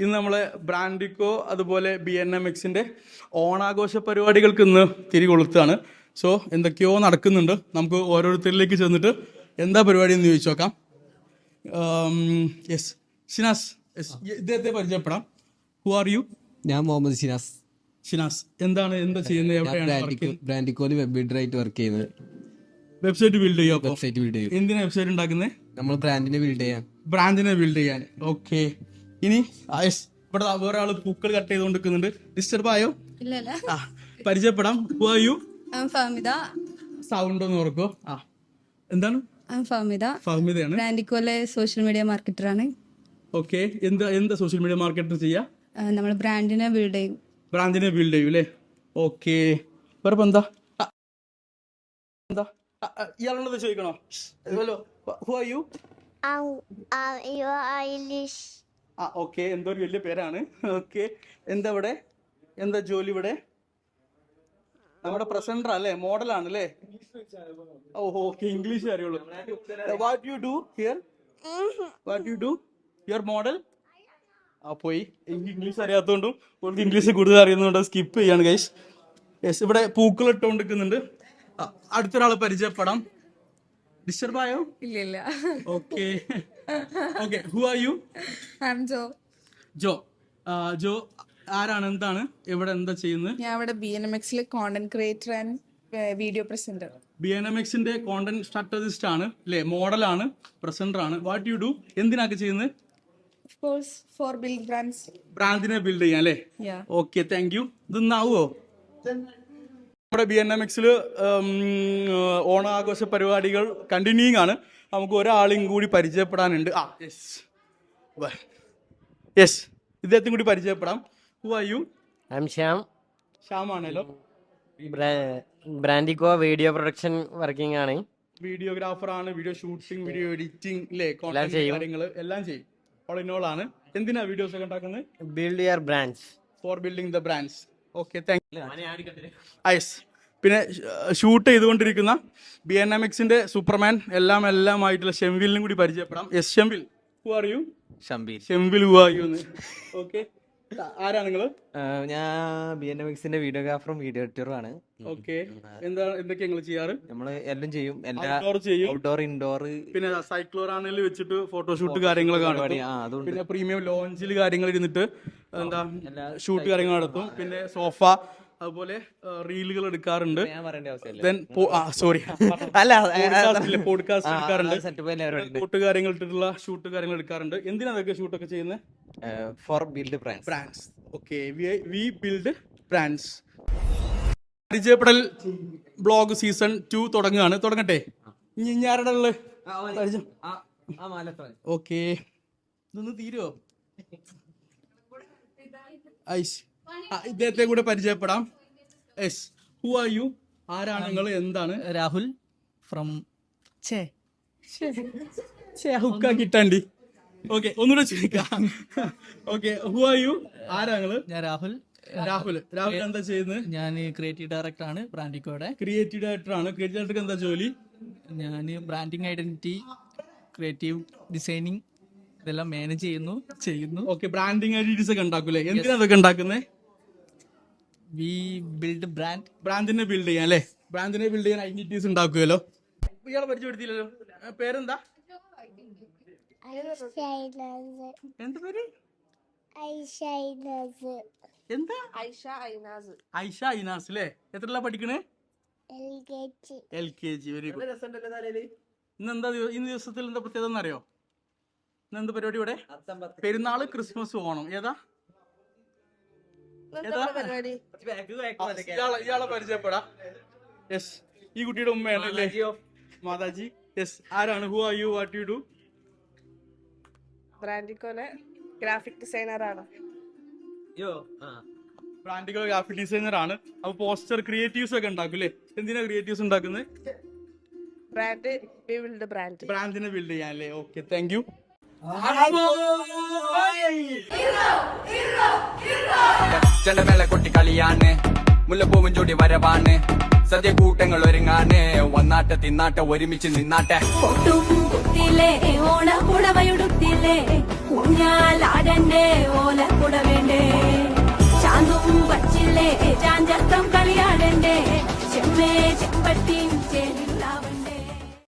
ഇന്ന് നമ്മളെ ബ്രാൻഡിക്കോ അതുപോലെ BNMXന്റെ ഓണാഘോഷ പരിപാടികൾക്ക് ഇന്ന് തിരികൊളുത്താണ്. സോ എന്തൊക്കെയോ നടക്കുന്നുണ്ട്. നമുക്ക് ഓരോരുത്തരിലേക്ക് ചെന്നിട്ട് എന്താ പരിപാടി എന്ന് ചോദിച്ചു നോക്കാം. യെസ് ഷിനാസ്, ഇദ്ദേഹത്തെ പരിചയപ്പെടാം. Who are U? ഞാൻ മുഹമ്മദ് ഷിനാസ്. ഷിനാസ് എന്താ ചെയ്യുന്നത്? എവിടെയാണ്? ബ്രാൻഡിക്കോയിൽ വെബ് ബിൽഡറായിട്ട് വർക്ക് ചെയ്യുന്നത്. വെബ്സൈറ്റ് ബിൽഡ് ചെയ്യും. വെബ്സൈറ്റ് ബിൽഡ് ചെയ്യും. എന്തിനാ വെബ്സൈറ്റ് ഉണ്ടാക്കുന്നത്? നമ്മൾ ബ്രാൻഡിനെ ബിൽഡ് ചെയ്യാൻ. ഓക്കെ. ഇനി ഇവിടെ വേറെ ആള് പൂക്കൾ കട്ട് ചെയ്തുകൊണ്ടിരിക്കുന്നുണ്ട്. ഡിസ്റ്റർബ് ആയോ? പരിചയപ്പെടാം. Who are U? സൗണ്ട് ഒന്ന് ഓർക്കോ. എന്താണ്? ഫഹ്മിദയാണ്. ബ്രാൻഡിക്കോയിലെ സോഷ്യൽ മീഡിയ മാർക്കറ്റർ ആണ്. ഓക്കെ. എന്താ സോഷ്യൽ മീഡിയ മാർക്കറ്റർ ചെയ്യാ? നമ്മൾ ബ്രാൻഡിനെ ബിൽഡ് ചെയ്യും. അല്ലേ? ഓക്കെ. വേറെ എന്താ ഇയാളുള്ളത് ചോദിക്കണോ? Who are you? ഓക്കെ. എന്തോ ഒരു വലിയ പേരാണ്. ഓക്കെ. എന്താ ജോലി ഇവിടെ? നമ്മുടെ പ്രസന്റർ അല്ലേ? മോഡലാണ് അല്ലേ? ഓക്കെ. ഇംഗ്ലീഷ് അറിയുള്ളൂ. What you do here? Your model? പോയി. എനിക്ക് ഇംഗ്ലീഷ് അറിയാത്തതുകൊണ്ടും ഓൾക്ക് ഇംഗ്ലീഷ് കൂടുതൽ അറിയുന്നതുകൊണ്ട് സ്കിപ്പ് ചെയ്യാണ് ഗൈസ്. യെസ്, ഇവിടെ പൂക്കൾ ഇട്ടുകൊണ്ടിരിക്കുന്നുണ്ട്. അടുത്തൊരാളെ പരിചയപ്പെടാം. ഡിസ്റ്റർബ് ആയോ? ഇല്ല. Okay. Who are you? Jo ആരാണ്? എന്താണ് ഇവിടെ എന്താ ചെയ്യുന്നത്? ഞാൻ ഇവിടെ BNMXൽ content creator and video presenter. BNMXന്റെ കോണ്ടന്റ് സ്ട്രാറ്റജിസ്റ്റ് ആണ് അല്ലേ? മോഡലാണ്, പ്രസന്റർ ആണ്. What you do? എന്തിനാക്കെ ചെയ്യുന്നത്? Of course, for build brands. ബ്രാൻഡിനെ ബിൽഡ് ചെയ്യാൻ അല്ലേ? Okay, thank you. ഇതൊന്നാവോ? നമ്മുടെ BNMXൽ ഓണാഘോഷ പരിപാടികൾ കണ്ടിന്യൂയിങ് ആണ്. നമുക്ക് ഒരാളെയും കൂടി പരിചയപ്പെടാനുണ്ട്. യെസ്, ഇദ്ദേഹത്തിന് കൂടി പരിചയപ്പെടാം. Who are U? I M Shyam ആണല്ലോ. ബ്രാൻഡിക്കോ വീഡിയോ പ്രൊഡക്ഷൻ വർക്കിംഗ് ആണ്. വീഡിയോഗ്രാഫർ ആണ്. വീഡിയോ ഷൂട്ടിംഗ്, വീഡിയോ എഡിറ്റിംഗ് അല്ലേ? കാര്യങ്ങൾ എല്ലാം ചെയ്യും. ഓൾ ഇൻ ഓൾ ആണ്. എന്തിനാ വീഡിയോസ് ഒക്കെ ഉണ്ടാക്കുന്നത്? Build your brands. For building the brands. Okay, thank you. പിന്നെ ഷൂട്ട് ചെയ്തുകൊണ്ടിരിക്കുന്ന BNMXന്റെ സൂപ്പർമാൻ എല്ലാമായിട്ടുള്ള ഷെംവിലിനും കൂടി പരിചയപ്പെടാം. Yes, Shemvil. Who are you? Shemvil, who are you? Okay. ആരാ നിങ്ങള്? ഞാൻ BNMXന്റെ വീഡിയോഗ്രാഫറും വീഡിയോ എഡിറ്ററും ആണ്. ഓക്കെ. എന്തൊക്കെയാ നിങ്ങൾ ചെയ്യാറ്? നമ്മള് എല്ലാം ചെയ്യും. Outdoor, indoor. പിന്നെ സൈക്ലോറാണിൽ വെച്ചിട്ട് ഫോട്ടോഷൂട്ട് കാര്യങ്ങളൊക്കെ നടത്തും. പിന്നെ പ്രീമിയം ലോഞ്ചിൽ കാര്യങ്ങൾ ഇരുന്നിട്ട് ഷൂട്ട് കാര്യങ്ങൾ നടത്തും. പിന്നെ സോഫ, അതുപോലെ റീലുകൾ എടുക്കാറുണ്ട്. പോഡ്കാസ്റ്റ് എടുക്കാറുണ്ട്. കൂട്ടുകാര്യങ്ങൾ ഇട്ടിട്ടുള്ള ഷൂട്ട് കാര്യങ്ങൾ എടുക്കാറുണ്ട്. എന്തിനാ അതൊക്കെ ഷൂട്ടൊക്കെ ചെയ്യുന്നത്? For build brands. Okay, we build brands. പരിചയപ്പെടൽ ബ്ലോഗ് സീസൺ 2 തുടങ്ങട്ടെ. ഇനി ആരുടെ ഉള്ളത്? ഓക്കെ. ഇതൊന്ന് തീരുവോ? ഇദ്ദേഹത്തെ കൂടെ പരിചയപ്പെടാം. Yes, who are you? ആരാണ് നിങ്ങൾ? എന്താണ്? രാഹുൽ ഫ്രം ഹുക്ക കിട്ടാണ്ടി. ഓക്കെ, ഒന്നുകൂടെ ചോദിക്കാം. Okay, who are you? ആരാ നിങ്ങള്? ഞാൻ രാഹുൽ എന്താ ചെയ്യുന്നത്? ഞാൻ ക്രിയേറ്റീവ് ഡയറക്ടർ ആണ് ബ്രാൻഡിക്കോയുടെ. ക്രിയേറ്റീവ് ഡയറക്ടർക്ക് എന്താ ജോലി? ഞാൻ ബ്രാൻഡിങ് ഐഡന്റിറ്റി, ക്രിയേറ്റീവ് ഡിസൈനിങ് ഇതെല്ലാം മാനേജ് ചെയ്യുന്നു. ഓക്കെ. ബ്രാൻഡിങ് ഐഡന്റിറ്റീസ് ഒക്കെ ഉണ്ടാക്കൂലേ? എന്തിനാ അതൊക്കെ ഉണ്ടാക്കുന്നത്? വി ബിൽഡ് ബ്രാൻഡിനെ ബിൽഡ് ചെയ്യാൻ അല്ലേ? ബ്രാൻഡിനെ ബിൽഡ് ചെയ്യാൻ ഐഡന്റിറ്റീസ് ഉണ്ടാക്കുമല്ലോ. ഇയാളെ പരിചയപ്പെടുത്തിയില്ലല്ലോ. പേരെന്താ? എന്താ പേര്? എന്താ? ഐഷ ഐനാസ് അല്ലേ? എത്രല്ല പഠിക്കണേ? LKG. Very good. ഇന്ന് ദിവസത്തിൽ എന്താ പ്രത്യേകത എന്നറിയോ? ഇന്നെന്ത് പരിപാടി ഇവിടെ? പെരുന്നാള്, ക്രിസ്മസ്, ഓണം. ഏതാ? ഇയാളെ പരിചയപ്പെടാ. യെസ്, ഈ കുട്ടിയുടെ ഉമ്മയാണ് അല്ലേ? മാതാജി. യെസ്, ആരാണ്? Who are you? What you do? ബ്രാൻഡിക്കോയിലെ ഗ്രാഫിക് ഡിസൈനർ ആണ്. ബ്രാൻഡിക്കോ ഗ്രാഫിക് ഡിസൈനർ ആണ്. അപ്പൊ പോസ്റ്റർ ക്രിയേറ്റീവ്സ് ഒക്കെ ഉണ്ടാക്കും അല്ലേ? എന്തിനാ ക്രിയേറ്റീവ്സ് ഉണ്ടാക്കുന്നത്? ബ്രാൻഡിനെ ബിൽഡ് ചെയ്യാൻ അല്ലേ? Okay, thank U. ചെണ്ടമേള കൊട്ടി കളിയാണ്, മുല്ലപ്പൂവും ചൂടി വരവാണ്, സദ്യ കൂട്ടങ്ങൾ ഒരുങ്ങാനേ വന്നാട്ടെ തിന്നാട്ടെ ഒരുമിച്ച് നിന്നാട്ടെ പൊട്ടും കുത്തിലേ ഓണ പുടവയുടുത്തില്ലേ ഊഞ്ഞാലാടണ്ടേ ഓല പുടവേണ്ടേ ചാന്തും വച്ചില്ലേ ചാഞ്ചക്കം കളിയാടണ്ടേ ചെമ്മേ ചെമ്പട്ടി